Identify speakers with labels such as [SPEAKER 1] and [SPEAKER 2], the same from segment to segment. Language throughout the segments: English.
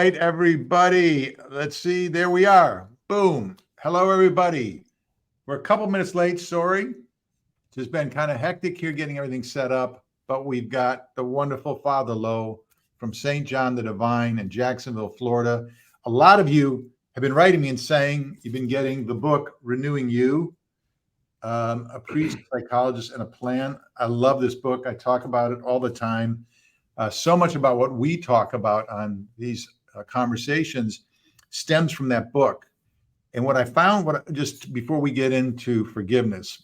[SPEAKER 1] right, everybody. Let's see. There we are. Boom. Hello, everybody. We're a couple minutes late. Sorry. It's just been kind of hectic here getting everything set up. But we've got the wonderful Father Louh from St. John the Divine in Jacksonville, Florida. A lot of you have been writing me and saying you've been getting the book Renewing You, a priest, psychologist, and a plan. I love this book. I talk about it all the time. So much about what we talk about on these conversations stems from that book. And what I found, just before we get into forgiveness,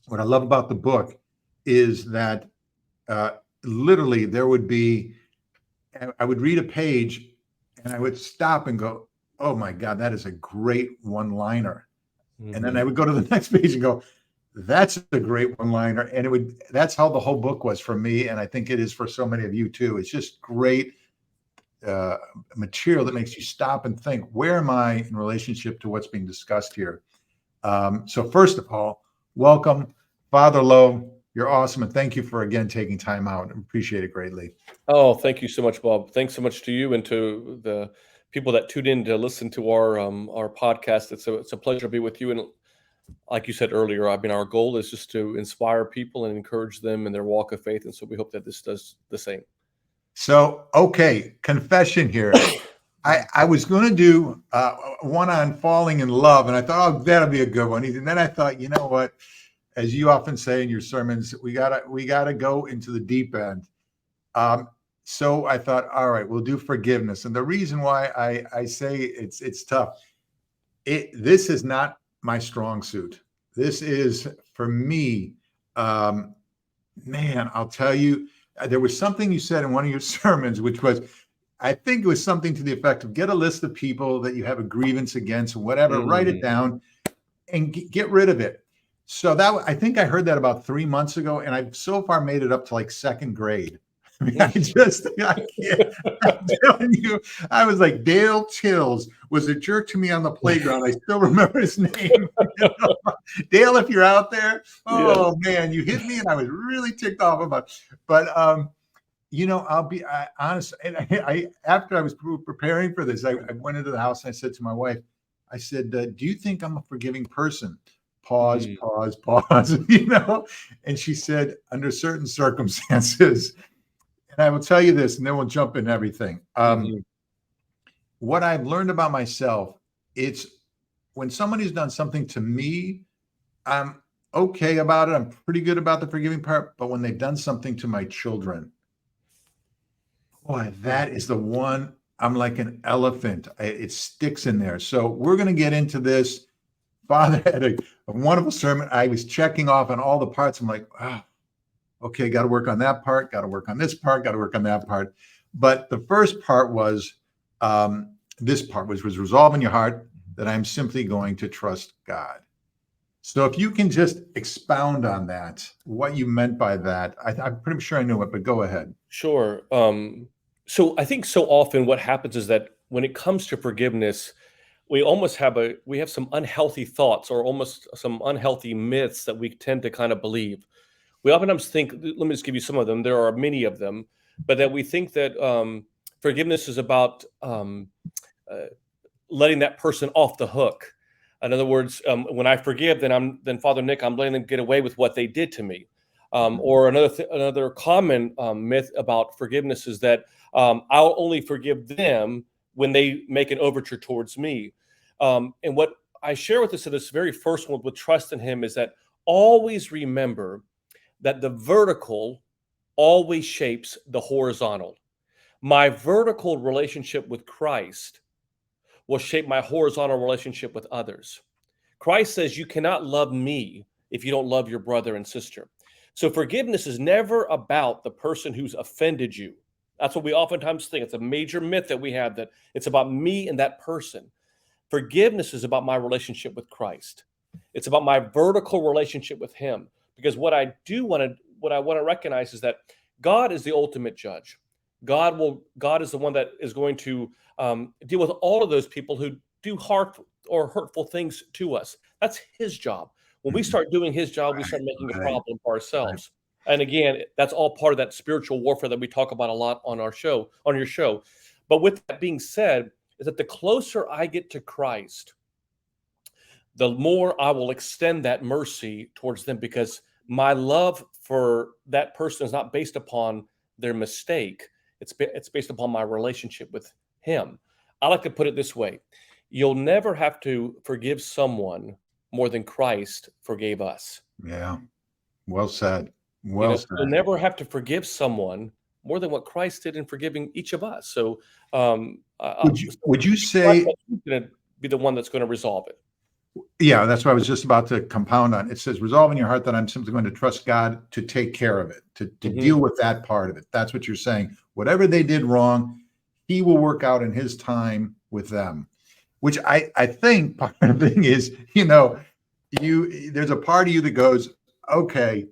[SPEAKER 1] what I love about the book is that literally there would be, I would read a page and I would stop and go, oh my God, that is a great one-liner. Mm-hmm. And then I would go to the next page and go, that's a great one-liner. And that's how the whole book was for me. And I think it is for so many of you too. It's just great material that makes you stop and think, where am I in relationship to what's being discussed here? So first of all, welcome, Father Louh. You're awesome. And thank you for, again, taking time out. I appreciate it greatly.
[SPEAKER 2] Oh, thank you so much, Bob. Thanks so much to you and to the people that tuned in to listen to our podcast. It's a pleasure to be with you. And like you said earlier, our goal is just to inspire people and encourage them in their walk of faith. And so we hope that this does the same.
[SPEAKER 1] So, okay, confession here. I was going to do one on falling in love, and I thought, oh, that'll be a good one. And then I thought, you know what? As you often say in your sermons, we gotta go into the deep end. So I thought, all right, we'll do forgiveness. And the reason why I say it's tough, this is not my strong suit. This is, for me, man, I'll tell you, there was something you said in one of your sermons, which was, I think it was something to the effect of get a list of people that you have a grievance against, whatever, write it down and get rid of it. So I think I heard that about 3 months ago, and I've so far made it up to like second grade. I mean, I can't. I'm telling you, I was like, Dale Chills was a jerk to me on the playground. I still remember his name. Dale, if you're out there, oh man, you hit me, and I was really ticked off about it. But I'll be honest. And I after I was preparing for this, I went into the house and I said to my wife, I said, do you think I'm a forgiving person? Pause. And she said, under certain circumstances. And I will tell you this, and then we'll jump in everything. What I've learned about myself, it's when somebody's done something to me, I'm okay about it. I'm pretty good about the forgiving part. But when they've done something to my children, boy, that is the one. I'm like an elephant. It sticks in there. So we're going to get into this. Father had a wonderful sermon. I was checking off on all the parts. I'm like, okay, got to work on that part, got to work on this part, got to work on that part. But the first part was, this part was resolve in your heart that I'm simply going to trust God. So if you can just expound on that, what you meant by that. I'm pretty sure I knew it, but go ahead.
[SPEAKER 2] Sure. So I think so often what happens is that when it comes to forgiveness, we almost have some unhealthy thoughts or almost some unhealthy myths that we tend to kind of believe. We oftentimes think, let me just give you some of them. There are many of them, but that we think that forgiveness is about letting that person off the hook. In other words, when I forgive, then Father Nick, I'm letting them get away with what they did to me. Or another common myth about forgiveness is that I'll only forgive them when they make an overture towards me. And what I share with us in this very first one with trust in him is that always remember that the vertical always shapes the horizontal. My vertical relationship with Christ will shape my horizontal relationship with others. Christ says you cannot love me if you don't love your brother and sister. So forgiveness is never about the person who's offended you. That's what we oftentimes think. It's a major myth that we have, that it's about me and that person. Forgiveness is about my relationship with Christ. It's about my vertical relationship with him. Because what I want to recognize is that God is the ultimate judge. God is the one that is going to deal with all of those people who do hurtful things to us. That's his job. When we start doing his job, we start making a problem for ourselves. And again, that's all part of that spiritual warfare that we talk about a lot on your show. But with that being said, is that the closer I get to Christ, the more I will extend that mercy towards them, because my love for that person is not based upon their mistake. It's based upon my relationship with him. I like to put it this way: you'll never have to forgive someone more than Christ forgave us.
[SPEAKER 1] Yeah. Well said.
[SPEAKER 2] You
[SPEAKER 1] Well
[SPEAKER 2] know, you'll
[SPEAKER 1] said.
[SPEAKER 2] never have to forgive someone more than what Christ did in forgiving each of us. So,
[SPEAKER 1] Would you
[SPEAKER 2] Christ
[SPEAKER 1] say,
[SPEAKER 2] is going to be the one that's going to resolve it.
[SPEAKER 1] yeah, that's what I was just about to compound on. It says, resolve in your heart that I'm simply going to trust God to take care of it, to deal with that part of it. That's what you're saying. Whatever they did wrong, he will work out in his time with them, which I think part of the thing is, there's a part of you that goes, okay,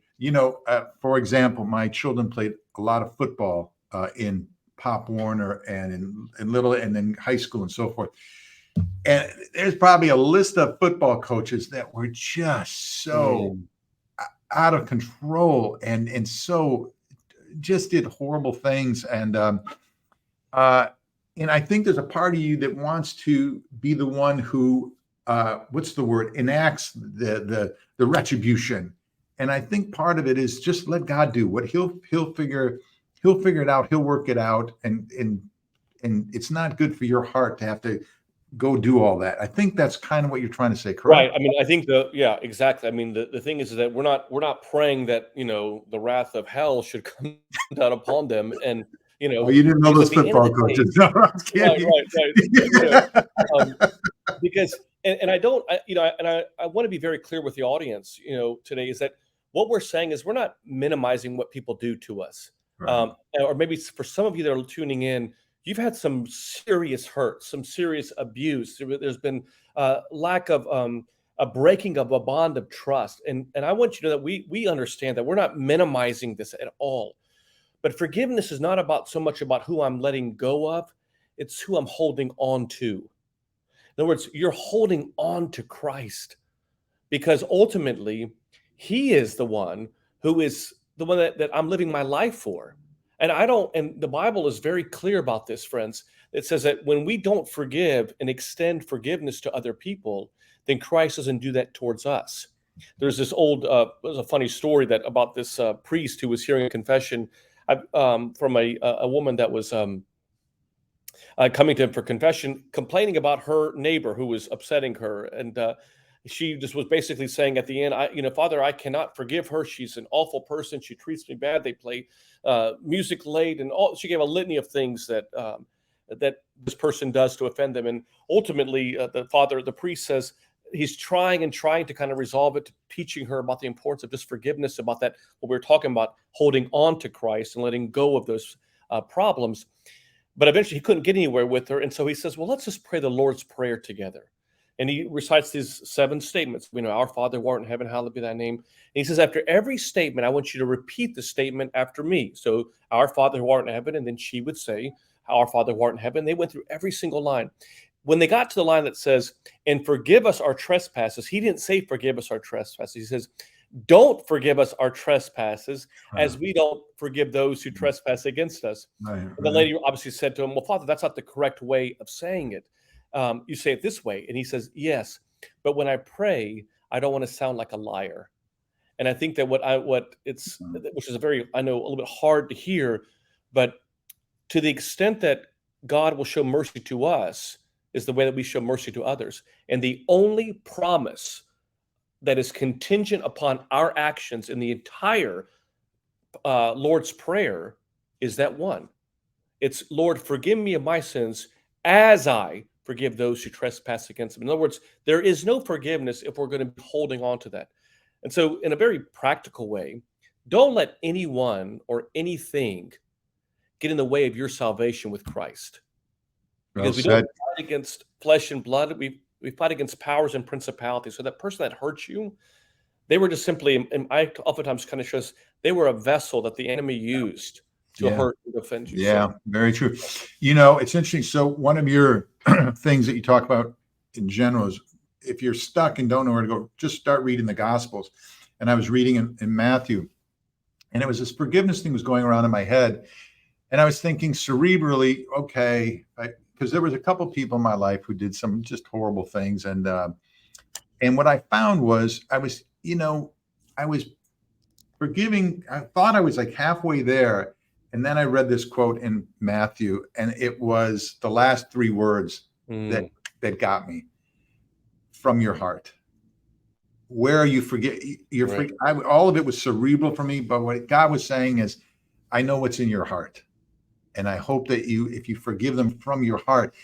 [SPEAKER 1] for example, my children played a lot of football in Pop Warner and in Little and then high school and so forth. And there's probably a list of football coaches that were just so out of control and so just did horrible things. And I think there's a part of you that wants to be the one who what's the word, enacts the retribution. And I think part of it is just let God do what he'll figure it out. He'll work it out. And it's not good for your heart to have to go do all that. I think that's kind of what you're trying to say, correct?
[SPEAKER 2] Right. I mean, I think yeah, exactly. I mean, the thing is that we're not praying that, the wrath of hell should come down upon them. And,
[SPEAKER 1] Oh, you didn't know
[SPEAKER 2] because
[SPEAKER 1] those
[SPEAKER 2] at the end of
[SPEAKER 1] football
[SPEAKER 2] the day,
[SPEAKER 1] coaches. No, I'm
[SPEAKER 2] right,
[SPEAKER 1] kidding.
[SPEAKER 2] because, and I don't, I want to be very clear with the audience, today, is that what we're saying is we're not minimizing what people do to us.
[SPEAKER 1] Right.
[SPEAKER 2] Or maybe for some of you that are tuning in, you've had some serious hurt, some serious abuse. There's been lack of a breaking of a bond of trust. And I want you to know that we understand that we're not minimizing this at all. But forgiveness is not so much about who I'm letting go of, it's who I'm holding on to. In other words, you're holding on to Christ, because ultimately he is the one who is the one that I'm living my life for. And the Bible is very clear about this, friends. It says that when we don't forgive and extend forgiveness to other people, then Christ doesn't do that towards us. There's this there's a funny story about this priest who was hearing a confession from a woman that was coming to him for confession, complaining about her neighbor who was upsetting her. And she just was basically saying at the end, Father, I cannot forgive her. She's an awful person. She treats me bad. They play music late, and she gave a litany of things that this person does to offend them. And ultimately, the priest says he's trying to kind of resolve it, teaching her about the importance of just forgiveness, about that, what we were talking about, holding on to Christ and letting go of those problems. But eventually he couldn't get anywhere with her. And so he says, well, let's just pray the Lord's Prayer together. And he recites these 7 statements. Our Father who art in heaven, hallowed be thy name. And he says, after every statement, I want you to repeat the statement after me. So, our Father who art in heaven, and then she would say, our Father who art in heaven. They went through every single line. When they got to the line that says, and forgive us our trespasses, he didn't say forgive us our trespasses. He says, don't forgive us our trespasses, as we don't forgive those who trespass against us.
[SPEAKER 1] Right,
[SPEAKER 2] And the lady obviously said to him, well, Father, that's not the correct way of saying it. You say it this way. And he says, yes, but when I pray, I don't want to sound like a liar. And I think that which is I know, a little bit hard to hear, but to the extent that God will show mercy to us is the way that we show mercy to others. And the only promise that is contingent upon our actions in the entire Lord's Prayer is that one. It's, Lord, forgive me of my sins as I forgive those who trespass against them. In other words, there is no forgiveness if we're going to be holding on to that. And so in a very practical way, don't let anyone or anything get in the way of your salvation with Christ. Because we don't fight against flesh and blood. We fight against powers and principalities. So that person that hurt you, they were just simply, and I oftentimes kind of shows, they were a vessel that the enemy used to hurt and offend you.
[SPEAKER 1] Yeah, so. Very true. It's interesting. So one of your things that you talk about in general is, if you're stuck and don't know where to go, just start reading the Gospels. And I was reading in Matthew, and it was this forgiveness thing was going around in my head. And I was thinking cerebrally, okay, because there was a couple people in my life who did some just horrible things. And what I found was I was forgiving. I thought I was like halfway there. And then I read this quote in Matthew, and it was the last three words that got me: from your heart. Where are you all of it was cerebral for me, but what God was saying is, I know what's in your heart. And I hope that if you forgive them from your heart,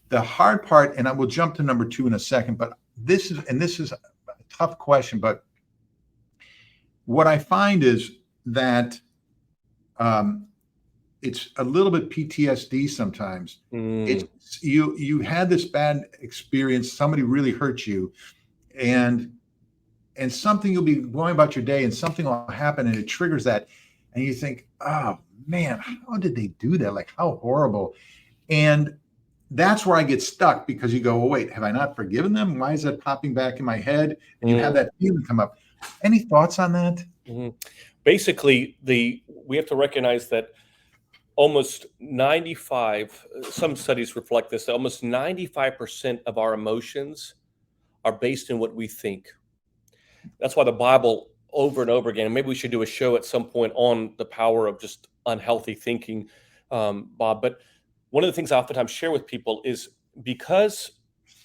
[SPEAKER 1] the hard part, and I will jump to number 2 in a second, but this is a tough question, but what I find is that it's a little bit PTSD sometimes. It's you had this bad experience, somebody really hurt you, and something, you'll be going about your day and something will happen and it triggers that, and you think, oh man, how did they do that? Like, how horrible. And that's where I get stuck, because you go, well, wait, have I not forgiven them? Why is that popping back in my head? And you have that feeling come up. Any thoughts on that?
[SPEAKER 2] Basically, we have to recognize that almost 95, some studies reflect this, that almost 95% of our emotions are based in what we think. That's why the Bible over and over again, and maybe we should do a show at some point on the power of just unhealthy thinking, Bob. But one of the things I oftentimes share with people is, because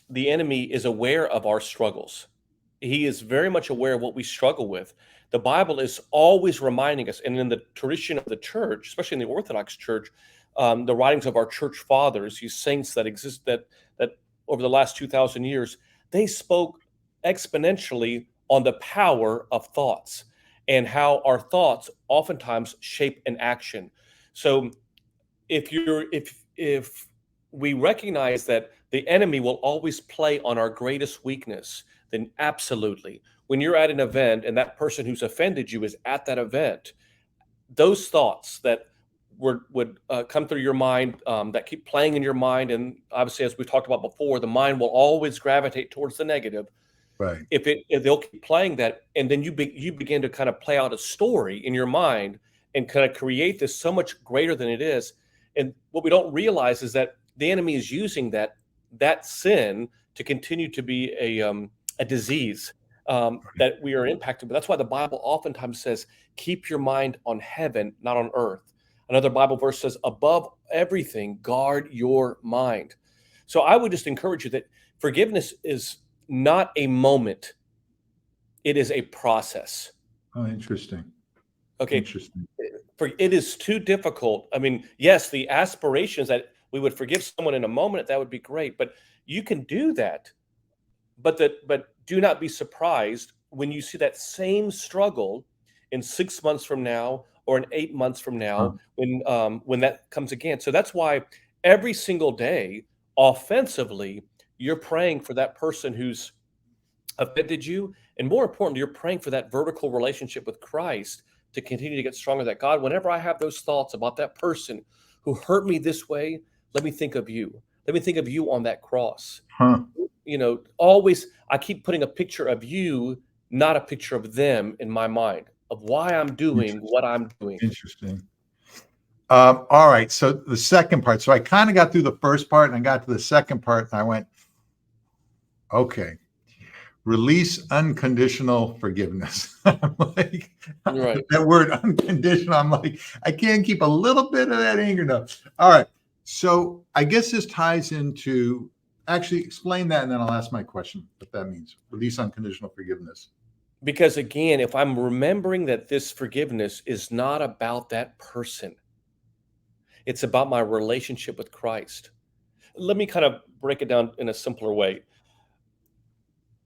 [SPEAKER 2] the enemy is aware of our struggles, he is very much aware of what we struggle with. The Bible is always reminding us, and in the tradition of the church, especially in the Orthodox Church, the writings of our church fathers, these saints that exist, that over the last 2,000 years, they spoke exponentially on the power of thoughts and how our thoughts oftentimes shape an action. So if we recognize that the enemy will always play on our greatest weakness, then absolutely, when you're at an event and that person who's offended you is at that event, those thoughts that would come through your mind, that keep playing in your mind, and obviously, as we talked about before, the mind will always gravitate towards the negative.
[SPEAKER 1] Right.
[SPEAKER 2] If they'll keep playing that, and then you begin to kind of play out a story in your mind and kind of create this so much greater than it is. And what we don't realize is that the enemy is using that sin to continue to be a disease that we are impacted. But that's why the Bible oftentimes says, keep your mind on heaven, not on earth. Another Bible verse says, above everything, guard your mind. So I would just encourage you that forgiveness is not a moment. It is a process.
[SPEAKER 1] Oh, interesting.
[SPEAKER 2] Okay.
[SPEAKER 1] Interesting.
[SPEAKER 2] It is too difficult. I mean, yes, the aspirations that we would forgive someone in a moment, that would be great, but you can do that. But do not be surprised when you see that same struggle in 6 months from now or in 8 months from now, when that comes again. So that's why every single day, offensively, you're praying for that person who's offended you. And more importantly, you're praying for that vertical relationship with Christ to continue to get stronger. That, God, whenever I have those thoughts about that person who hurt me this way, let me think of you. Let me think of you on that cross. Always, I keep putting a picture of you, not a picture of them in my mind, of why I'm doing what I'm doing.
[SPEAKER 1] Interesting. All right. So the second part. So I kind of got through the first part and I got to the second part and I went, okay, release unconditional forgiveness. I'm like,
[SPEAKER 2] Right.
[SPEAKER 1] that word unconditional, I'm like, I can't keep a little bit of that anger now. All right. So I guess this ties into, actually explain that and then I'll ask my question, what that means. Release unconditional forgiveness.
[SPEAKER 2] Because again, if I'm remembering that this forgiveness is not about that person, it's about my relationship with Christ. Let me kind of break it down in a simpler way.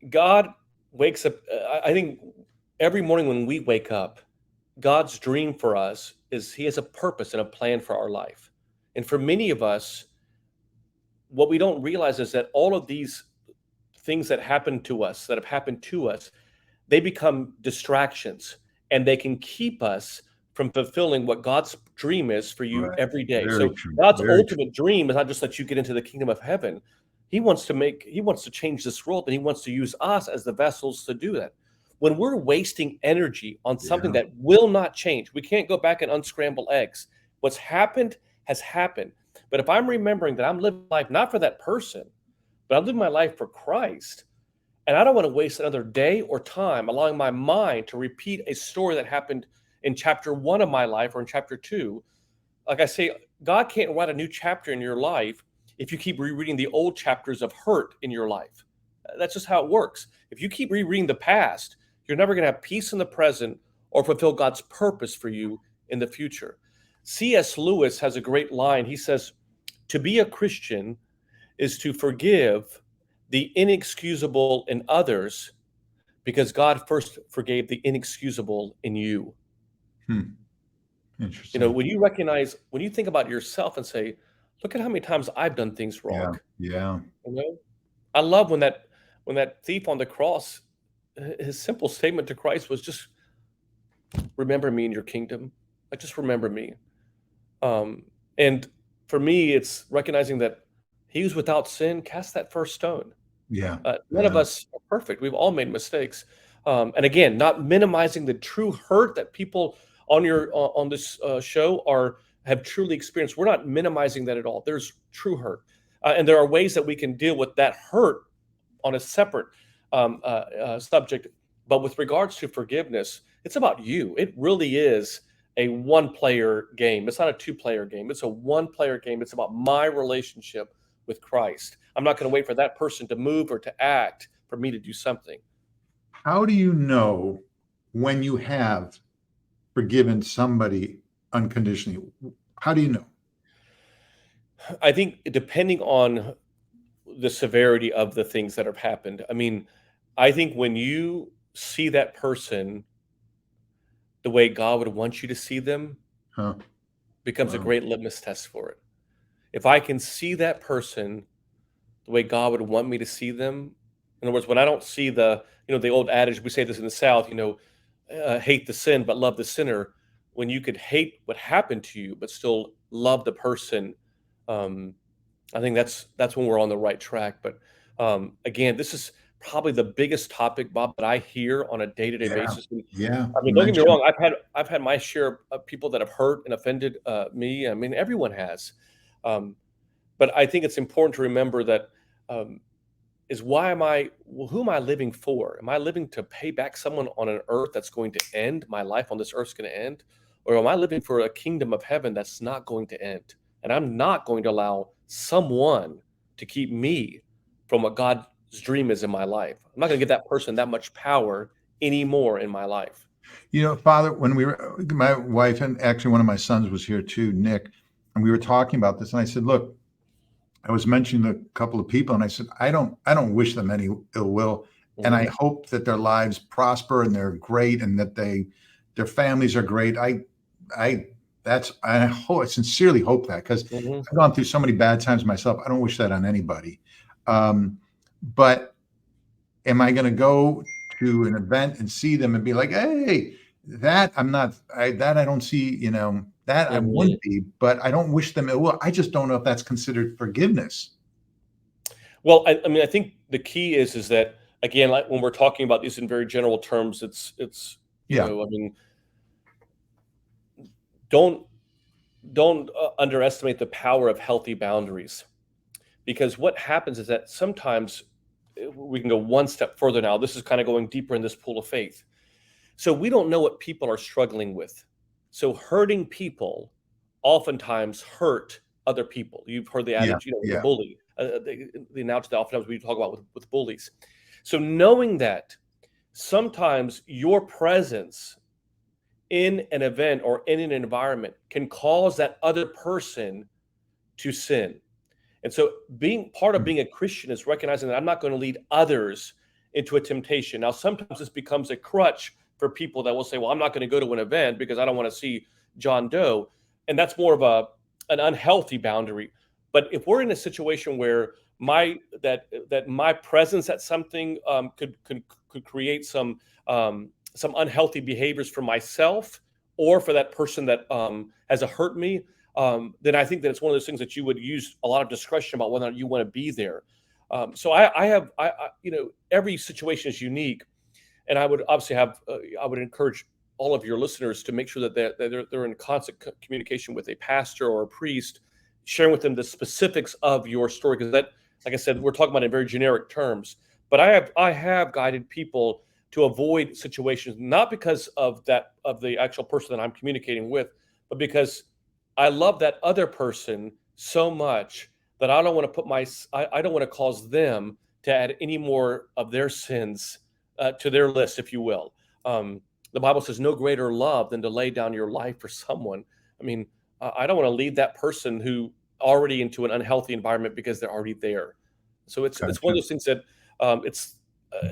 [SPEAKER 2] God wakes up, I think every morning when we wake up, God's dream for us is he has a purpose and a plan for our life. And for many of us, what we don't realize is that all of these things that happen to us, that have happened to us, they become distractions and they can keep us from fulfilling what God's dream is for you every day.
[SPEAKER 1] Very true.
[SPEAKER 2] God's ultimate dream is not just that you get into the kingdom of heaven. He wants to change this world, and he wants to use us as the vessels to do that. When we're wasting energy on something that will not change, we can't go back and unscramble eggs. What's happened has happened. But if I'm remembering that I'm living life not for that person, but I'm living my life for Christ, and I don't want to waste another day or time allowing my mind to repeat a story that happened in chapter 1 of my life or in chapter 2. Like I say, God can't write a new chapter in your life if you keep rereading the old chapters of hurt in your life. That's just how it works. If you keep rereading the past, you're never going to have peace in the present or fulfill God's purpose for you in the future. C.S. Lewis has a great line. He says, "To be a Christian is to forgive the inexcusable in others because God first forgave the inexcusable in you."
[SPEAKER 1] Hmm.
[SPEAKER 2] You know,
[SPEAKER 1] Interesting.
[SPEAKER 2] when you think about yourself and say, look at how many times I've done things
[SPEAKER 1] Yeah.
[SPEAKER 2] wrong.
[SPEAKER 1] Yeah.
[SPEAKER 2] You know, I love when that thief on the cross, his simple statement to Christ was just remember me in your kingdom. Like just remember me. Um, and for me, it's recognizing that he who's without sin, cast that first stone.
[SPEAKER 1] Yeah.
[SPEAKER 2] None of
[SPEAKER 1] Yeah.
[SPEAKER 2] us are perfect. We've all made mistakes. And again, not minimizing the true hurt that people on this show are have truly experienced. We're not minimizing that at all. There's true hurt, and there are ways that we can deal with that hurt on a separate subject. But with regards to forgiveness, it's about you. It really is a one-player game. It's not a two-player game. It's a one-player game. It's about my relationship with Christ. I'm not going to wait for that person to move or to act for me to do something.
[SPEAKER 1] How do you know when you have forgiven somebody unconditionally? How do you know?
[SPEAKER 2] I think depending on the severity of the things that have happened. I mean, I think when you see that person the way God would want you to see them
[SPEAKER 1] Huh?
[SPEAKER 2] becomes a
[SPEAKER 1] Wow.
[SPEAKER 2] great litmus test for it. If I can see that person the way God would want me to see them, in other words, when I don't see the old adage, we say this in the South, hate the sin but love the sinner. When you could hate what happened to you but still love the person, um, I think that's when we're on the right track. But again, this is probably the biggest topic, Bob, that I hear on a day-to-day
[SPEAKER 1] Yeah.
[SPEAKER 2] basis. And,
[SPEAKER 1] Yeah.
[SPEAKER 2] I mean,
[SPEAKER 1] You
[SPEAKER 2] don't get me
[SPEAKER 1] mentioned.
[SPEAKER 2] wrong. I've had my share of people that have hurt and offended me. I mean, everyone has. Um, but I think it's important to remember that um, is why am I? Well, who am I living for? Am I living to pay back someone on an earth that's going to end? My life on this earth is going to end, or am I living for a kingdom of heaven that's not going to end? And I'm not going to allow someone to keep me from what God's dream is in my life. I'm not going to give that person that much power anymore in my life.
[SPEAKER 1] Father, when my wife and actually one of my sons was here too, Nick, and we were talking about this, and I said, "Look, I was mentioning a couple of people, and I said, I don't wish them any ill will, and I
[SPEAKER 2] Mhm.
[SPEAKER 1] hope that their lives prosper and they're great, and that their families are great. I, I sincerely hope that because
[SPEAKER 2] Mhm.
[SPEAKER 1] I've gone through so many bad times myself. I don't wish that on anybody. Um, but am I going to go to an event and see them and be like, hey, that I'm not, that I don't see, that I
[SPEAKER 2] Mhm.
[SPEAKER 1] wouldn't be, but I don't wish them ill will. I just don't know if that's considered forgiveness.
[SPEAKER 2] Well, I mean, I think the key is that again, like when we're talking about these in very general terms, it's
[SPEAKER 1] Yeah.
[SPEAKER 2] I mean, don't underestimate the power of healthy boundaries because what happens is that sometimes we can go one step further now. This is kind of going deeper in this pool of faith. So we don't know what people are struggling with. So hurting people oftentimes hurt other people. You've heard the
[SPEAKER 1] Yeah.
[SPEAKER 2] adage, the
[SPEAKER 1] Yeah.
[SPEAKER 2] bully, the analogy that oftentimes we talk about with bullies. So knowing that sometimes your presence in an event or in an environment can cause that other person to sin. And so being part of
[SPEAKER 1] Mm.
[SPEAKER 2] being a Christian is recognizing that I'm not going to lead others into a temptation. Now, sometimes this becomes a crutch for people that will say, well, I'm not going to go to an event because I don't want to see John Doe. And that's more of an unhealthy boundary. But if we're in a situation where my presence at something could create some unhealthy behaviors for myself or for that person that has hurt me, then I think that it's one of those things that you would use a lot of discretion about whether or not you want to be there. So every situation is unique, and I would obviously I would encourage all of your listeners to make sure that they're in constant communication with a pastor or a priest sharing with them the specifics of your story, because that, like I said, we're talking about in very generic terms. But I have guided people to avoid situations, not because of the actual person that I'm communicating with, but because I love that other person so much that I don't want to I don't want to cause them to add any more of their sins to their list, if you will. The Bible says no greater love than to lay down your life for someone. I mean, I don't want to lead that person who already into an unhealthy environment because they're already there. So it's one of
[SPEAKER 1] Gotcha.
[SPEAKER 2] those things that it's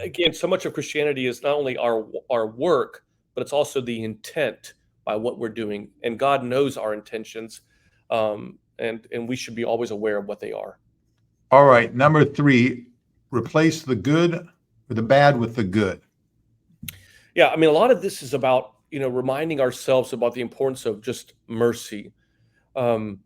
[SPEAKER 2] again, so much of Christianity is not only our work, but it's also the intent by what we're doing, and God knows our intentions, and we should be always aware of what they are.
[SPEAKER 1] All right. Number 3, replace the good or the bad with the good.
[SPEAKER 2] Yeah, I mean, a lot of this is about reminding ourselves about the importance of just mercy. Um,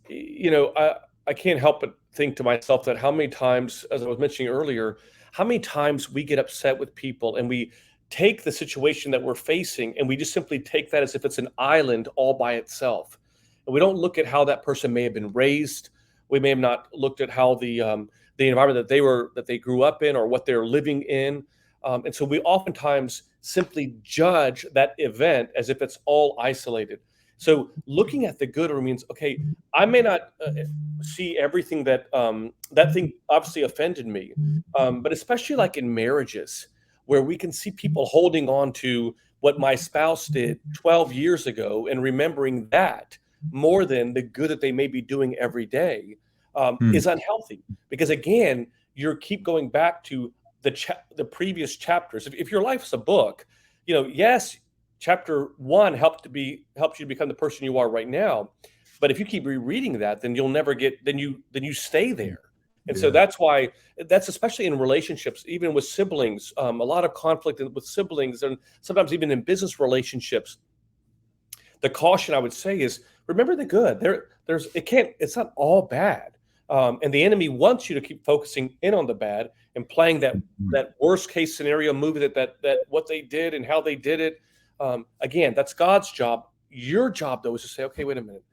[SPEAKER 2] I can't help but think to myself that how many times, as I was mentioning earlier, how many times we get upset with people and we take the situation that we're facing and we just simply take that as if it's an island all by itself. And we don't look at how that person may have been raised. We may have not looked at how the environment that they grew up in or what they're living in. And so we oftentimes simply judge that event as if it's all isolated. So looking at the good means, okay, I may not see everything that thing obviously offended me, but especially like in marriages, where we can see people holding on to what my spouse did 12 years ago and remembering that more than the good that they may be doing every day,
[SPEAKER 1] Hmm.
[SPEAKER 2] is unhealthy. Because again, you keep going back to the previous chapters. If your life is a book, yes, chapter 1 helps you to become the person you are right now. But if you keep rereading that, then you'll never get then you stay there. And so
[SPEAKER 1] Yeah.
[SPEAKER 2] that's especially in relationships, even with siblings, a lot of conflict with siblings, and sometimes even in business relationships. The caution I would say is remember the good. It's not all bad. And the enemy wants you to keep focusing in on the bad and playing that worst case scenario movie that what they did and how they did it. Again, that's God's job. Your job though is to say, okay, wait a minute.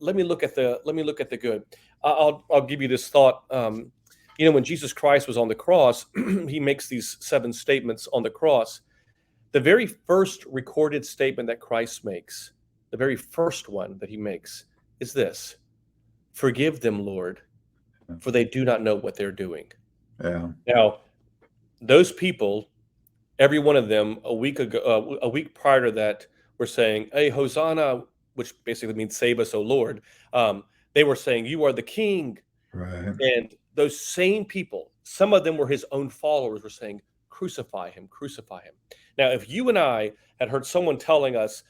[SPEAKER 2] Let me look at the good. I'll give you this thought. When Jesus Christ was on the cross, he makes these 7 statements on the cross. The very first recorded statement that Christ makes, the very first one that he makes, is this: "Forgive them, Lord, for they do not know what they're doing."
[SPEAKER 1] Yeah.
[SPEAKER 2] Now, those people, every one of them, a week prior to that, were saying, "Hey, Hosanna," which basically means "Save us, O Lord." They were saying, "You are the King."
[SPEAKER 1] Right.
[SPEAKER 2] And those same people, some of them were his own followers, were saying, "Crucify him, crucify him." Now, if you and I had heard someone telling us,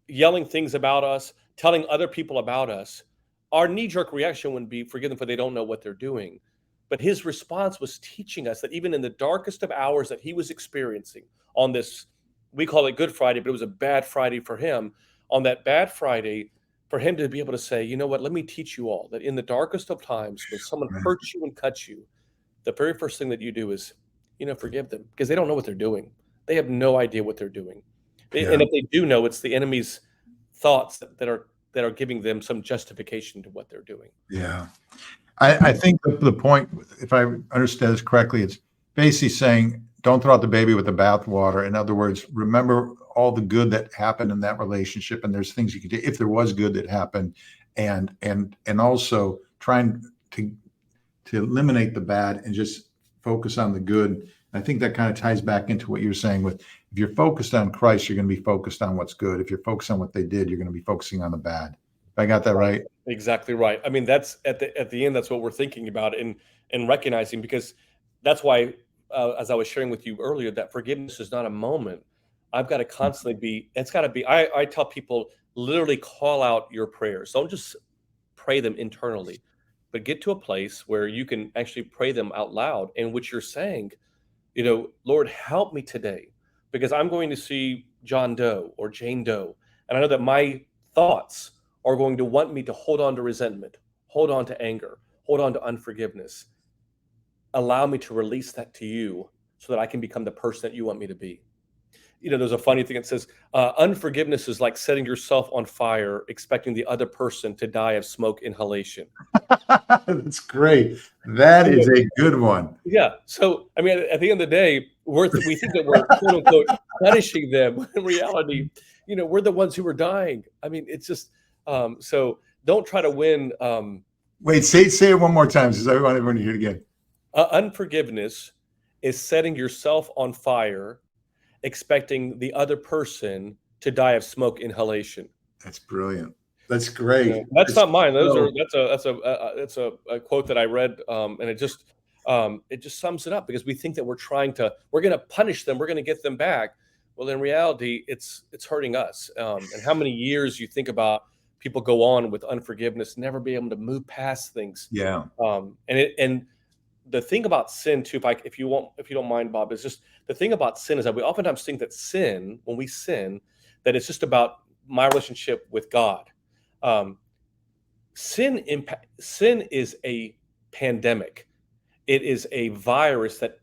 [SPEAKER 2] yelling things about us, telling other people about us, our knee jerk reaction wouldn't be, "Forgive them, for they don't know what they're doing." But his response was teaching us that even in the darkest of hours that he was experiencing on this, we call it Good Friday, but it was a bad Friday for him. On that bad Friday, for him to be able to say, "You know what, let me teach you all that in the darkest of times, when someone
[SPEAKER 1] Right.
[SPEAKER 2] hurts you and cuts you, the very first thing that you do is, forgive them because they don't know what they're doing. They have no idea what they're doing.
[SPEAKER 1] Yeah.
[SPEAKER 2] And if they do know, it's the enemy's thoughts that are giving them some justification to what they're doing."
[SPEAKER 1] Yeah. I think the point, if I understand this correctly, it's basically saying don't throw out the baby with the bathwater. In other words, remember all the good that happened in that relationship, and there's things you could do if there was good that happened, and also trying to eliminate the bad and just focus on the good. I think that kind of ties back into what you're saying with if you're focused on Christ, you're going to be focused on what's good. If you're focused on what they did, you're going to be focusing on the bad. I got that right?
[SPEAKER 2] Exactly right. I mean, that's at the end. That's what we're thinking about and recognizing, because that's why, as I was sharing with you earlier, that forgiveness is not a moment. I've got to constantly be. It's got to be. I tell people literally call out your prayers. Don't just pray them internally, but get to a place where you can actually pray them out loud, in which you're saying, Lord, help me today, because I'm going to see John Doe or Jane Doe, and I know that my thoughts are going to want me to hold on to resentment, hold on to anger, hold on to unforgiveness. Allow me to release that to you so that I can become the person that you want me to be. there's a funny thing that says unforgiveness is like setting yourself on fire, expecting the other person to die of smoke inhalation.
[SPEAKER 1] That's great. That is a good one.
[SPEAKER 2] Yeah. So, I mean, at the end of the day, we think that we're quote unquote punishing them. In reality, we're the ones who are dying. I mean, it's just so don't try to win.
[SPEAKER 1] Wait, say it one more time, because I want everyone to hear it again.
[SPEAKER 2] Unforgiveness is setting yourself on fire, expecting the other person to die of smoke inhalation.
[SPEAKER 1] That's brilliant. That's great.
[SPEAKER 2] That's not mine.
[SPEAKER 1] So,
[SPEAKER 2] That's a quote that I read, and it just sums it up, because we think that we're going to punish them, we're going to get them back. Well, in reality, it's hurting us. And how many years you think about people go on with unforgiveness, never be able to move past things.
[SPEAKER 1] yeah.
[SPEAKER 2] And the thing about sin too, if you don't mind, Bob, is just the thing about sin is that we oftentimes think that when we sin, that it's just about my relationship with God. Sin is a pandemic. It is a virus that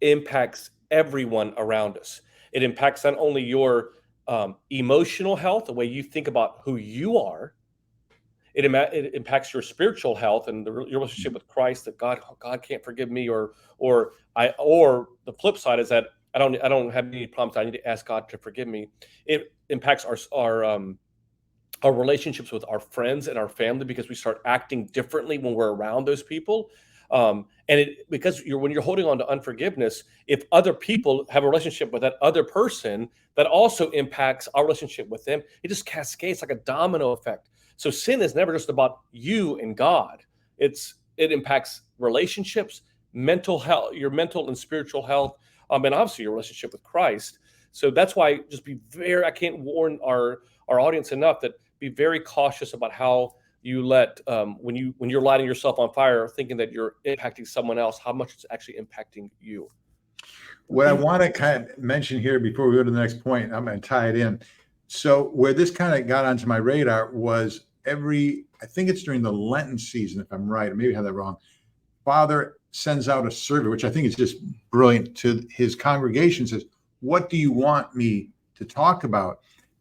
[SPEAKER 2] impacts everyone around us. It impacts not only your emotional health, the way you think about who you are. It impacts your spiritual health and your relationship with Christ. That God can't forgive me, or the flip side is that I don't have any problems. I need to ask God to forgive me. It impacts our relationships with our friends and our family, because we start acting differently when we're around those people. Because when you're holding on to unforgiveness, if other people have a relationship with that other person, that also impacts our relationship with them. It just cascades like a domino effect. So sin is never just about you and God. It impacts relationships, mental health, your mental and spiritual health, and obviously your relationship with Christ. So that's why I can't warn our audience enough that be very cautious about how you let when you're lighting yourself on fire, thinking that you're impacting someone else, how much it's actually impacting you.
[SPEAKER 1] What I want to kind of mention here before we go to the next point, I'm going to tie it in. So where this kind of got onto my radar was I think it's during the Lenten season, if I'm right, or maybe I have that wrong. Father sends out a survey, which I think is just brilliant, to his congregation, says, what do you want me to talk about?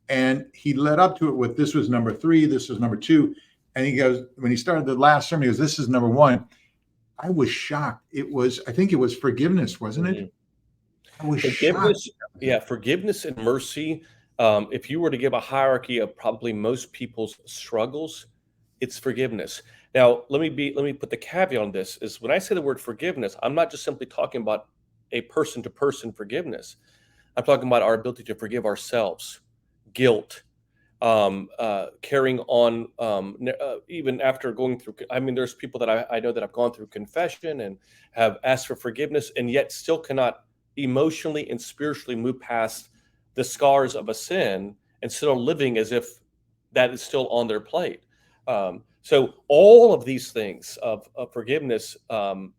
[SPEAKER 1] And he led up to it with, this was number 3, this was number 2. And he goes, when he started the last sermon, he goes, this is number 1. I was shocked. I think it was forgiveness, wasn't it? I was
[SPEAKER 2] Forgiveness,
[SPEAKER 1] shocked.
[SPEAKER 2] yeah, forgiveness and mercy. If you were to give a hierarchy of probably most people's struggles, it's forgiveness. Now, let me put the caveat on this: is when I say the word forgiveness, I'm not just simply talking about a person-to-person forgiveness. I'm talking about our ability to forgive ourselves, guilt, carrying on, even after going through. I mean, there's people that I know that have gone through confession and have asked for forgiveness, and yet still cannot emotionally and spiritually move past the scars of a sin, and still living as if that is still on their plate. So all of these things of forgiveness are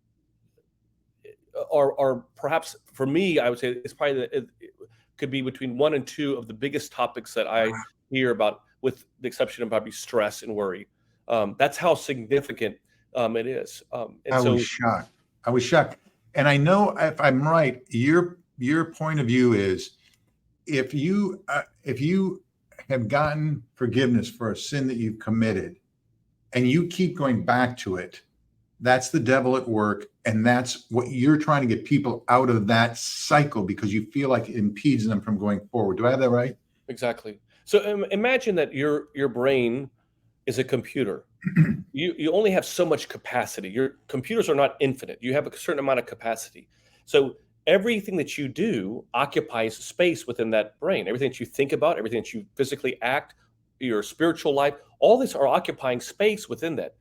[SPEAKER 2] perhaps, for me, I would say it's probably it could be between 1 and 2 of the biggest topics that I hear about, with the exception of probably stress and worry. That's how significant it is.
[SPEAKER 1] I was shocked. And I know, if I'm right, your point of view is, if you have gotten forgiveness for a sin that you've committed and you keep going back to it, that's the devil at work. And that's what you're trying to get people out of, that cycle, because you feel like it impedes them from going forward. Do I have that right?
[SPEAKER 2] Exactly. So imagine that your brain is a computer. You only have so much capacity. Your computers are not infinite. You have a certain amount of capacity. So everything that you do occupies space within that brain. Everything that you think about, everything that you physically act, your spiritual life, all these are occupying space within that.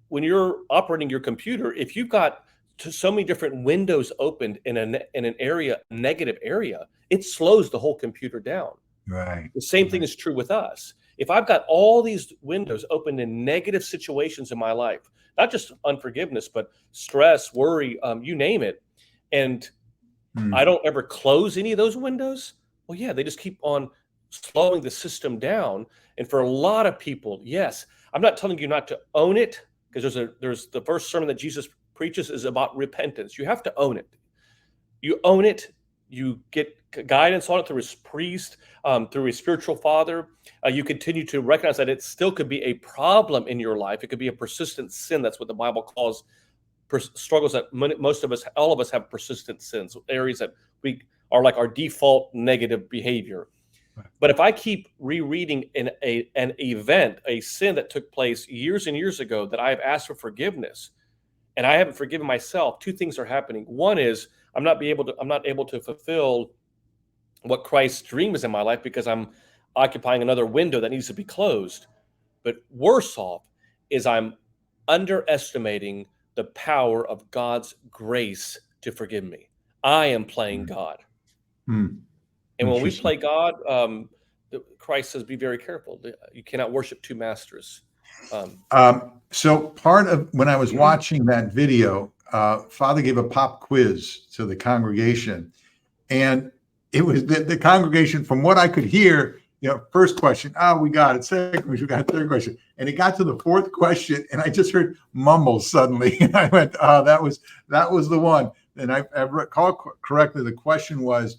[SPEAKER 2] When you're operating your computer, if you've got so many different windows opened in an area, negative area, it slows the whole computer down.
[SPEAKER 1] Right.
[SPEAKER 2] The same thing is true with us. If I've got all these windows open in negative situations in my life, not just unforgiveness, but stress, worry, you name it, and I don't ever close any of those windows, well, yeah, they just keep on slowing the system down. And for a lot of people, yes, I'm not telling you not to own it, because there's the first sermon that Jesus preaches is about repentance. You have to own it. You own it, you get guidance on it through his priest, through his spiritual father. You continue to recognize that it still could be a problem in your life. It could be a persistent sin. That's what the Bible calls struggles that most of us, all of us, have persistent sins, areas that we are like our default negative behavior. But if I keep rereading an event, a sin that took place years and years ago that I have asked for forgiveness, and I haven't forgiven myself, two things are happening. One is I'm not able to fulfill what Christ's dream is in my life because I'm occupying another window that needs to be closed. But worse off is I'm underestimating the power of God's grace to forgive me. I am playing God. And when we play God, Christ says, be very careful. You cannot worship two masters.
[SPEAKER 1] So part of when I was watching that video, Father gave a pop quiz to the congregation, and it was the congregation, from what I could hear, first question, we got it. Second question, we got it. Third question. And it got to the fourth question, and I just heard mumbles suddenly. And I went, that was the one. And I recall correctly, the question was,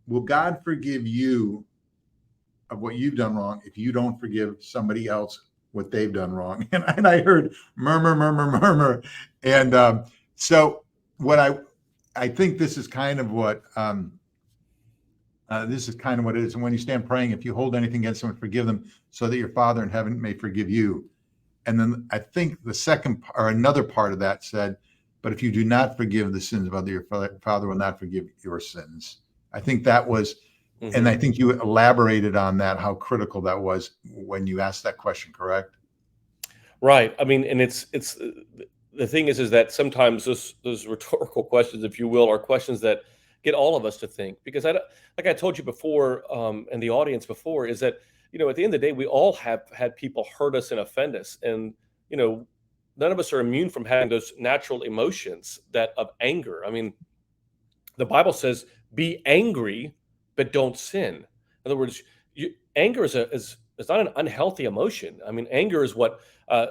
[SPEAKER 1] will God forgive you of what you've done wrong if you don't forgive somebody else what they've done wrong? And I heard murmur, murmur, murmur. And so what I think this is kind of what it is. And when you stand praying, if you hold anything against someone, forgive them so that your Father in heaven may forgive you. And then I think the second or another part of that said, but if you do not forgive the sins of others, your Father will not forgive your sins. I think that was, and I think you elaborated on that, how critical that was when you asked that question, correct?
[SPEAKER 2] Right. I mean, and it's the thing is that sometimes those rhetorical questions, if you will, are questions that get all of us to think, because like I told you before, and the audience before, is that, at the end of the day, we all have had people hurt us and offend us. And, none of us are immune from having those natural emotions of anger. I mean, the Bible says, be angry, but don't sin. In other words, anger is not an unhealthy emotion. I mean, anger is what,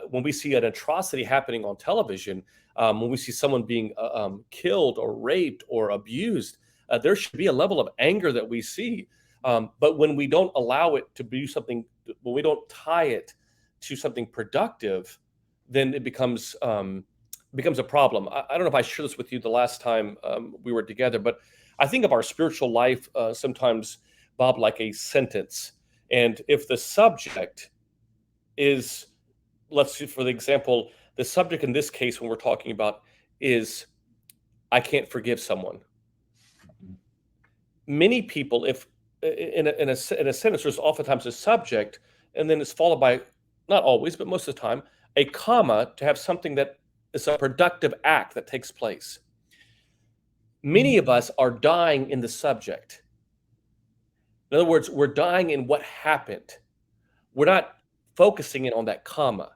[SPEAKER 2] when we see an atrocity happening on television, when we see someone being killed or raped or abused, there should be a level of anger that we see. But when we don't allow it to be something, when we don't tie it to something productive, then it becomes a problem. I don't know if I shared this with you the last time we were together, but I think of our spiritual life sometimes, Bob, like a sentence. And if the subject is, let's see, for the example, the subject in this case, when we're talking about, is I can't forgive someone. Many people, if in a sentence, there's oftentimes a subject, and then it's followed by, not always, but most of the time, a comma to have something that is a productive act that takes place. Many of us are dying in the subject. In other words, we're dying in what happened. We're not focusing in on that comma.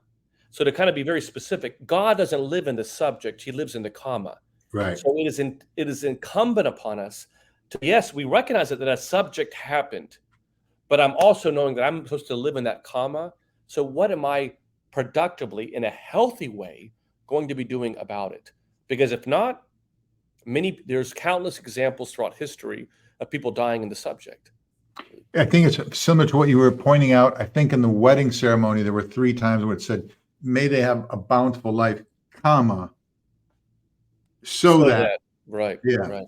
[SPEAKER 2] So to kind of be very specific, God doesn't live in the subject, he lives in the comma.
[SPEAKER 1] Right.
[SPEAKER 2] So it is incumbent upon us to, yes, we recognize that a subject happened, but I'm also knowing that I'm supposed to live in that comma. So what am I productively, in a healthy way, going to be doing about it? Because if not, there's countless examples throughout history of people dying in the subject.
[SPEAKER 1] I think it's similar to what you were pointing out. I think in the wedding ceremony, there were 3 times where it said, may they have a bountiful life, comma, so that.
[SPEAKER 2] Right.
[SPEAKER 1] Yeah.
[SPEAKER 2] Right.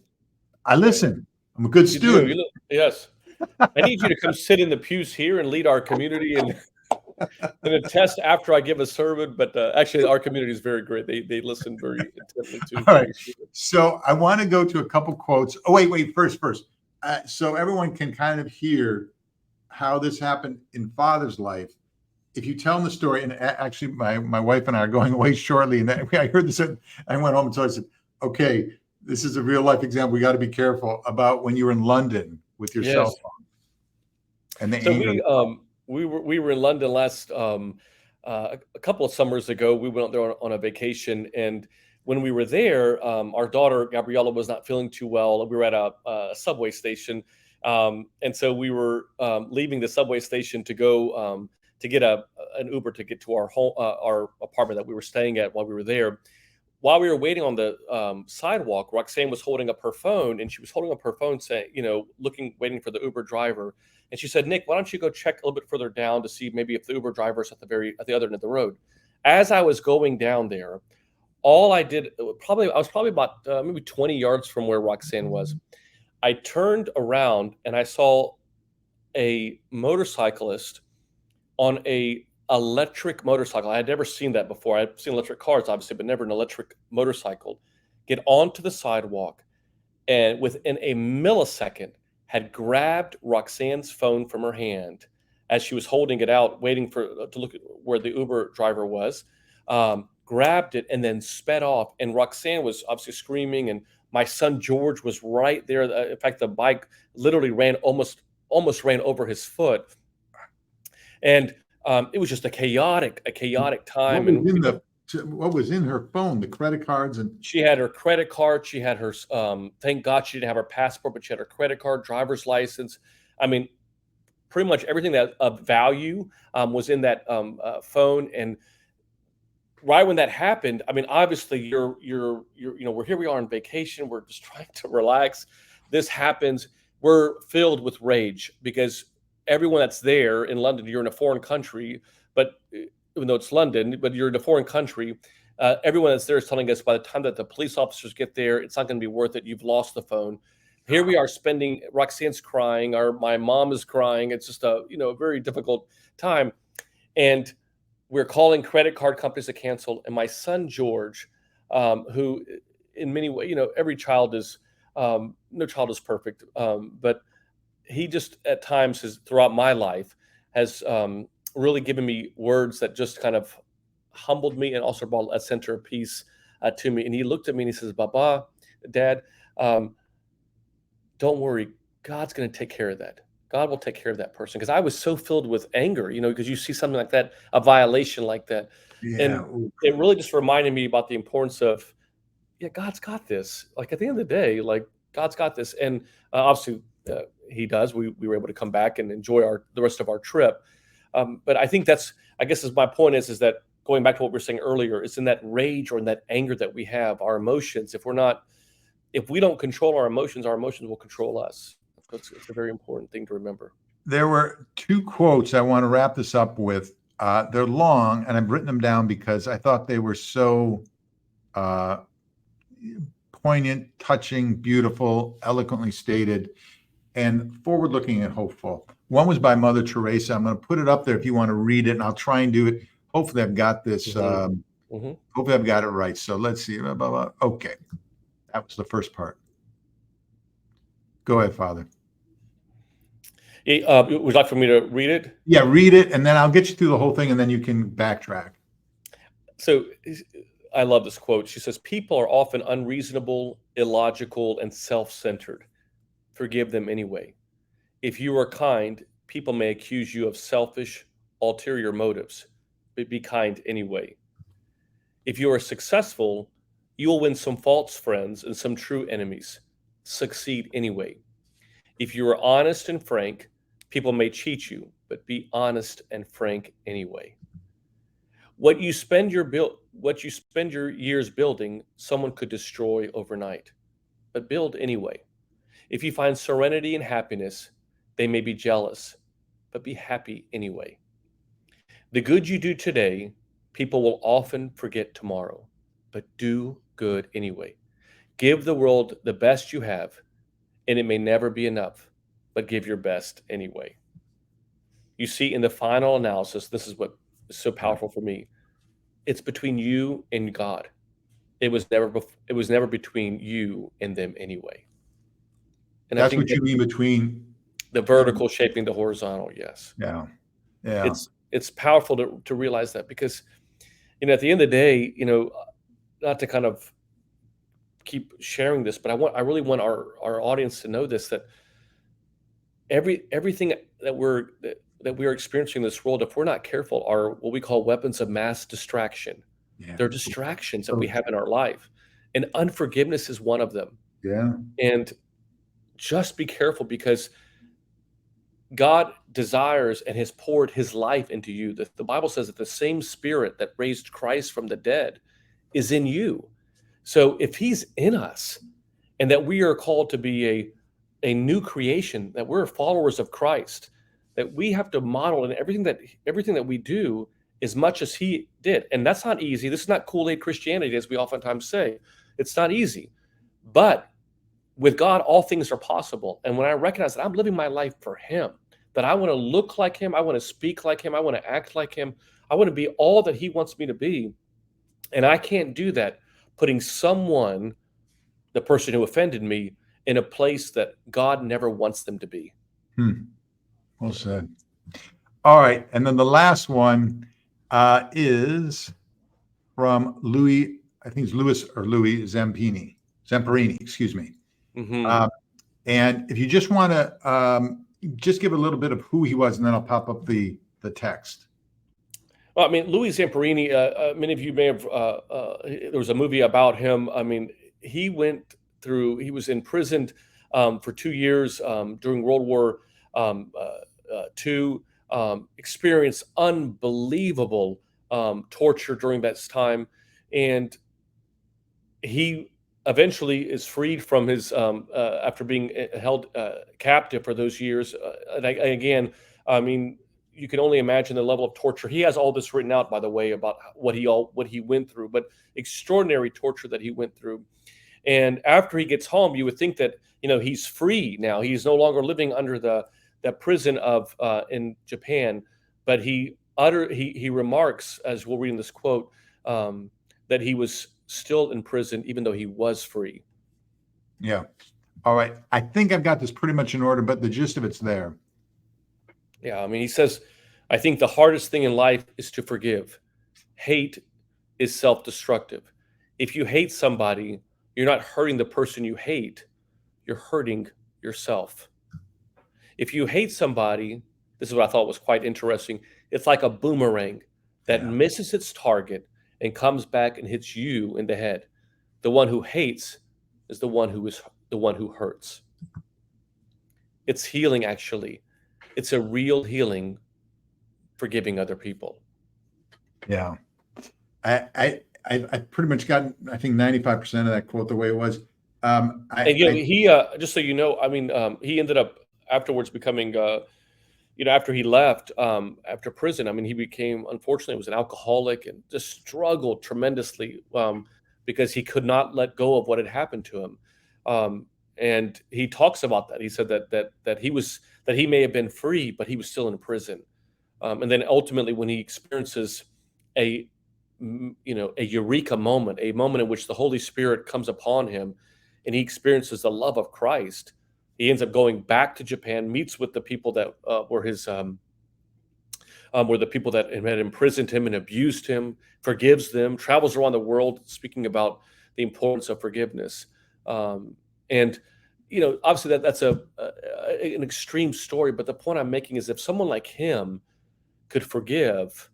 [SPEAKER 1] I listen. I'm a good student.
[SPEAKER 2] Yes. I need you to come sit in the pews here and lead our community and attest after I give a sermon. But actually, our community is very great. They listen very intently too.
[SPEAKER 1] All right. So I want to go to a couple quotes. Oh, wait, first. So everyone can kind of hear how this happened in Father's life. If you tell them the story, and actually my wife and I are going away shortly, and I heard this, I went home and told her, I said, okay, this is a real life example. We got to be careful about when you were in London with your cell phone. And the anger.
[SPEAKER 2] We were in London last a couple of summers ago. We went there on a vacation, and when we were there, our daughter Gabriella was not feeling too well. We were at a subway station, and so we were leaving the subway station to go to get an Uber to get to our home, our apartment that we were staying at while we were there. while we were waiting on the sidewalk, Roxanne was holding up her phone, and she was holding up her phone saying, waiting for the Uber driver. And she said, Nick, why don't you go check a little bit further down to see maybe if the Uber driver's at the other end of the road. As I was going down there, all I did, I was probably about maybe 20 yards from where Roxanne was. I turned around and I saw a motorcyclist on a electric motorcycle. I had never seen that before. I'd seen electric cars, obviously, but never an electric motorcycle. Get onto the sidewalk, and within a millisecond, had grabbed Roxanne's phone from her hand as she was holding it out, waiting to look at where the Uber driver was. Grabbed it and then sped off. And Roxanne was obviously screaming, and my son George was right there. In fact, the bike literally almost ran over his foot. And it was just a chaotic time.
[SPEAKER 1] What was in her phone? The credit cards? And
[SPEAKER 2] she had her credit card. She had her, thank God she didn't have her passport, but she had her credit card, driver's license. I mean, pretty much everything that of value was in that phone. And right when that happened, I mean, obviously we're here, we are on vacation. We're just trying to relax. This happens. We're filled with rage because everyone that's there in London, you're in a foreign country, but even though it's London, but you're in a foreign country, everyone that's there is telling us by the time that the police officers get there, it's not going to be worth it. You've lost the phone. Here we are Roxanne's crying, my mom is crying. It's just a very difficult time. And we're calling credit card companies to cancel. And my son, George, who in many ways, every child is, no child is perfect. But he just at times throughout my life has really given me words that just kind of humbled me and also brought a center of peace to me. And he looked at me and he says, Baba, Dad, don't worry. God's going to take care of that. God will take care of that person. Because I was so filled with anger, because you see something like that, a violation like that. Yeah. And it really just reminded me about the importance of, God's got this. Like at the end of the day, like God's got this. And obviously he does. We were able to come back and enjoy the rest of our trip. But I think my point is that going back to what we were saying earlier, it's in that rage or in that anger that we have, our emotions. If we don't control our emotions will control us. It's a very important thing to remember.
[SPEAKER 1] There were two quotes I want to wrap this up with. They're long, and I've written them down because I thought they were so poignant, touching, beautiful, eloquently stated, and forward-looking and hopeful. One was by Mother Teresa. I'm going to put it up there if you want to read it, and I'll try and do it. Hopefully, I've got this. Hopefully, I've got it right. So let's see. Okay, that was the first part. Go ahead, Father.
[SPEAKER 2] Would you like for me to read it?
[SPEAKER 1] Yeah, read it, and then I'll get you through the whole thing, and then you can backtrack.
[SPEAKER 2] So I love this quote. She says, people are often unreasonable, illogical, and self-centered. Forgive them anyway. If you are kind, people may accuse you of selfish, ulterior motives, but be kind anyway. If you are successful, you will win some false friends and some true enemies. Succeed anyway. If you are honest and frank, people may cheat you, but be honest and frank anyway. What you spend your years building, someone could destroy overnight, but build anyway. If you find serenity and happiness, they may be jealous, but be happy anyway. The good you do today, people will often forget tomorrow, but do good anyway. Give the world the best you have, and it may never be enough, but give your best anyway. You see, in the final analysis, this is what is so powerful for me. It's between you and God. It was never between you and them anyway. And
[SPEAKER 1] that's what you mean between
[SPEAKER 2] the vertical shaping the horizontal. Yes.
[SPEAKER 1] Yeah.
[SPEAKER 2] It's powerful to realize that because, at the end of the day, not to kind of keep sharing this, but I really want our audience to know this, that everything that we are experiencing in this world, if we're not careful, are what we call weapons of mass distraction. Yeah. They're distractions that we have in our life, and unforgiveness is one of them.
[SPEAKER 1] Yeah.
[SPEAKER 2] And just be careful, because God desires and has poured his life into you. The Bible says that the same spirit that raised Christ from the dead is in you. So if he's in us, and that we are called to be a new creation, that we're followers of Christ, that we have to model in everything that we do as much as he did. And that's not easy. This is not Kool-Aid Christianity, as we oftentimes say. It's not easy. But with God, all things are possible. And when I recognize that I'm living my life for him, that I want to look like him, I want to speak like him, I want to act like him, I want to be all that he wants me to be. And I can't do that putting someone, the person who offended me, in a place that God never wants them to be.
[SPEAKER 1] Well said. All right. And then the last one is from Louis, I think it's Louis Zamperini, excuse me.
[SPEAKER 2] Mm-hmm.
[SPEAKER 1] And if you just want to just give a little bit of who he was, and then I'll pop up the text.
[SPEAKER 2] Well, I mean, Louis Zamperini, many of you may have, there was a movie about him. I mean, he was imprisoned for 2 years during World War II, experienced unbelievable torture during that time. And he eventually is freed from his, after being held captive for those years. And again, I mean, you can only imagine the level of torture. He has all this written out, by the way, about what he went through, but extraordinary torture that he went through. And after he gets home, you would think that, he's free now. He's no longer living under that prison of in Japan. But he remarks, as we'll read in this quote, that he was still in prison even though he was free.
[SPEAKER 1] Yeah. All right. I think I've got this pretty much in order, but the gist of it's there.
[SPEAKER 2] Yeah, I mean, he says, I think the hardest thing in life is to forgive. Hate is self-destructive. If you hate somebody, you're not hurting the person you hate, you're hurting yourself. If you hate somebody, this is what I thought was quite interesting, it's like a boomerang that misses its target and comes back and hits you in the head. The one who hates is the one who hurts. It's healing, actually. It's a real healing, forgiving other people.
[SPEAKER 1] Yeah. I pretty much got, I think, 95% of that quote the way it was.
[SPEAKER 2] He just so you know, I mean, he ended up afterwards becoming, after he left, after prison, I mean, he became, unfortunately, was an alcoholic and just struggled tremendously because he could not let go of what had happened to him. And he talks about that. He said that he may have been free, but he was still in prison. And then ultimately, when he experiences a eureka moment, a moment in which the Holy Spirit comes upon him, and he experiences the love of Christ, he ends up going back to Japan, meets with the people that were the people that had imprisoned him and abused him, forgives them, travels around the world speaking about the importance of forgiveness. And obviously that's an extreme story, but the point I'm making is if someone like him could forgive,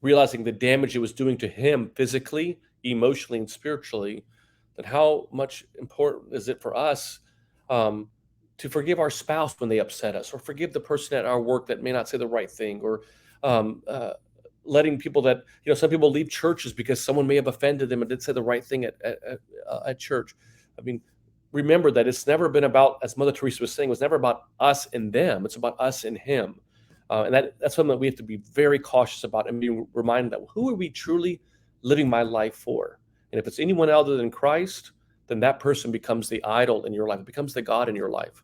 [SPEAKER 2] realizing the damage it was doing to him physically, emotionally, and spiritually, then how much important is it for us to forgive our spouse when they upset us, or forgive the person at our work that may not say the right thing, or letting people that, some people leave churches because someone may have offended them and didn't say the right thing at church. I mean, remember that it's never been about, as Mother Teresa was saying, it was never about us and them. It's about us and him. And that's something that we have to be very cautious about and be reminded that who are we truly living my life for? And if it's anyone other than Christ, then that person becomes the idol in your life. It becomes the God in your life.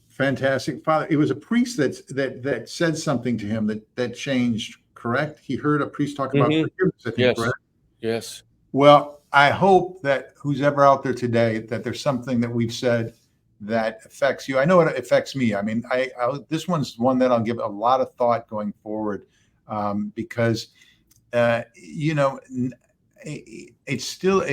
[SPEAKER 1] Fantastic. Father, it was a priest that said something to him that changed, correct? He heard a priest talk about forgiveness, I think,
[SPEAKER 2] yes.
[SPEAKER 1] correct?
[SPEAKER 2] Yes.
[SPEAKER 1] Well, I hope that who's ever out there today, that there's something that we've said that affects you. I know it affects me. I mean, this one's one that I'll give a lot of thought going forward because, it's still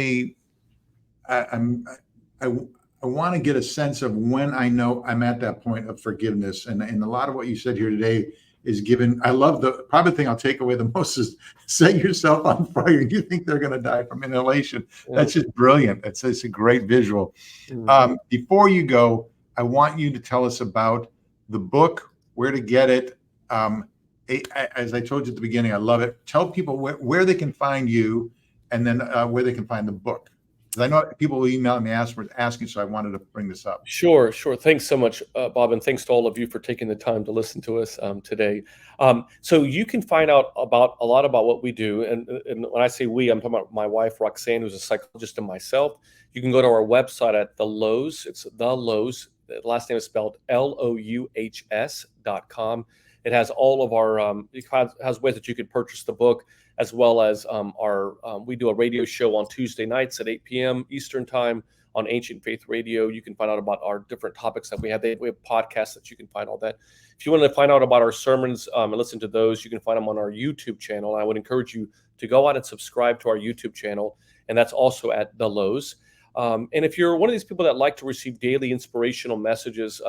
[SPEAKER 1] I want to get a sense of when I know I'm at that point of forgiveness. And a lot of what you said here today is given. I love probably thing I'll take away the most is set yourself on fire. You think they're going to die from inhalation. Yeah. That's just brilliant. It's a great visual. Mm-hmm. Before you go, I want you to tell us about the book, where to get it. As I told you at the beginning, I love it. Tell people where they can find you and then where they can find the book. Because I know people will email me asking, so I wanted to bring this up.
[SPEAKER 2] Sure. Thanks so much, Bob, and thanks to all of you for taking the time to listen to us today. So you can find out about a lot about what we do, and when I say we, I'm talking about my wife Roxanne, who's a psychologist, and myself. You can go to our website at the Louhs. It's the Louhs. The last name is spelled LOUHS.com. It has all of our it has ways that you could purchase the book, as well as we do a radio show on Tuesday nights at 8 p.m. Eastern Time on Ancient Faith Radio. You can find out about our different topics that we have. We have podcasts that you can find all that. If you want to find out about our sermons and listen to those, you can find them on our YouTube channel. And I would encourage you to go out and subscribe to our YouTube channel, and that's also at the Louhs. And if you're one of these people that like to receive daily inspirational messages,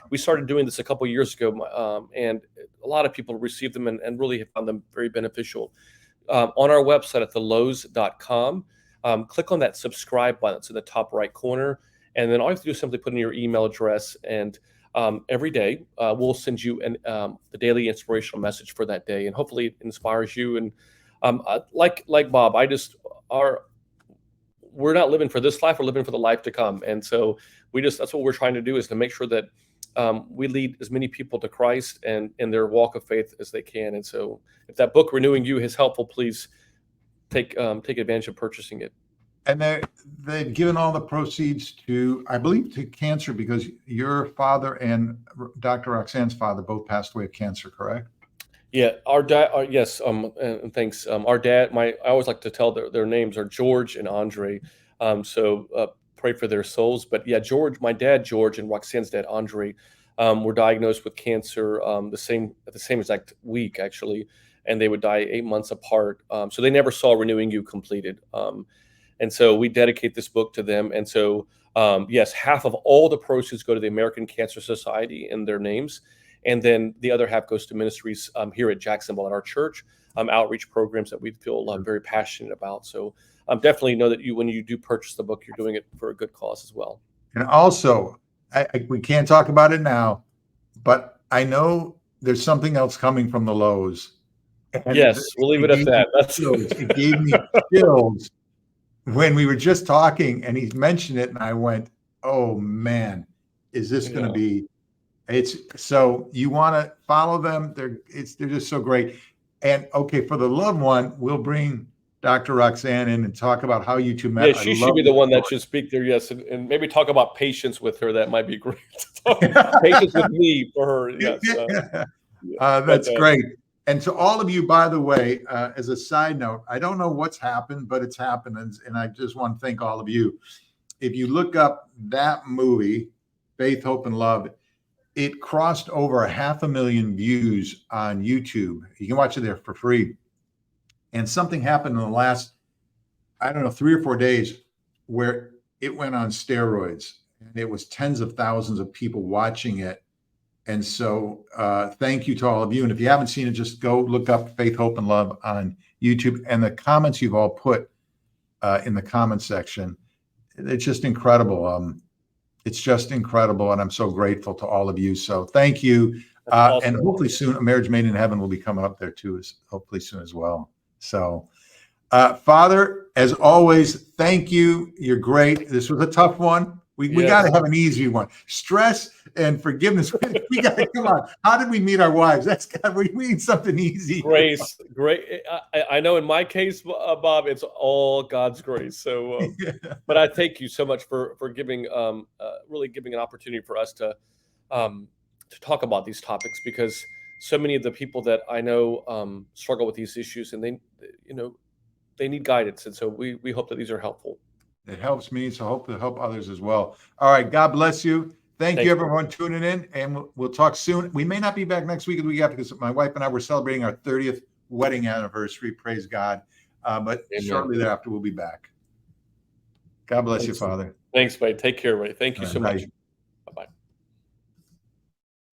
[SPEAKER 2] we started doing this a couple of years ago, and a lot of people received them and really have found them very beneficial. On our website at thelouhs.com, click on that subscribe button. It's in the top right corner. And then all you have to do is simply put in your email address. And every day, we'll send you the daily inspirational message for that day. And hopefully it inspires you. And like Bob, we're not living for this life, we're living for the life to come. And so that's what we're trying to do, is to make sure that we lead as many people to Christ and in their walk of faith as they can. And so if that book, Renewing You, is helpful, please take advantage of purchasing it.
[SPEAKER 1] And they've given all the proceeds to, I believe, to cancer, because your father and Dr. Roxanne's father both passed away of cancer, correct?
[SPEAKER 2] Yeah, our dad. Yes, and thanks. Our dad. I always like to tell their names are George and Andre. So pray for their souls. But yeah, my dad George, and Roxanne's dad Andre were diagnosed with cancer the same exact week, actually, and they would die 8 months apart. So they never saw Renewing You completed. And so we dedicate this book to them. And so yes, half of all the proceeds go to the American Cancer Society in their names. And then the other half goes to ministries here at Jacksonville at our church, outreach programs that we feel very passionate about. So definitely know that when you do purchase the book, you're doing it for a good cause as well.
[SPEAKER 1] And also, we can't talk about it now, but I know there's something else coming from the Louhs.
[SPEAKER 2] Yes, we'll leave it at that.
[SPEAKER 1] It gave me chills when we were just talking, and he mentioned it, and I went, "Oh man, is this going to be?" So you want to follow them. They're just so great. And okay, for the loved one, we'll bring Dr. Roxanne in and talk about how you two met.
[SPEAKER 2] Yeah, she should be the one that should speak there. Yes, and maybe talk about patience with her. That might be great. Patience with me for her. Yes,
[SPEAKER 1] that's great. And to all of you, by the way, as a side note, I don't know what's happened, but it's happened, and I just want to thank all of you. If you look up that movie, Faith, Hope, and Love, it crossed over 500,000 views on YouTube. You can watch it there for free. And something happened in the last, 3 or 4 days, where it went on steroids. And it was tens of thousands of people watching it. And so thank you to all of you. And if you haven't seen it, just go look up Faith, Hope, and Love on YouTube. And the comments you've all put in the comment section, it's just incredible. It's just incredible, and I'm so grateful to all of you. So thank you, awesome. And hopefully soon, A Marriage Made in Heaven will be coming up there too, hopefully soon as well. So, Father, as always, thank you. You're great. This was a tough one. We got to have an easy one. Stress and forgiveness. We got to come on. How did we meet our wives? We need something easy.
[SPEAKER 2] Grace, great. I know in my case, Bob, it's all God's grace. So, but I thank you so much for giving, really giving an opportunity for us to talk about these topics, because so many of the people that I know struggle with these issues, and they need guidance. And so we hope that these are helpful.
[SPEAKER 1] It helps me, so hope to help others as well. All right, God bless you. Thank you, everyone, tuning in, and we'll talk soon. We may not be back next week or the week after, because my wife and I were celebrating our 30th wedding anniversary. Praise God. But Amen. Shortly thereafter, we'll be back. God bless you, Father.
[SPEAKER 2] Thanks, buddy. Take care, buddy. Thank you so much.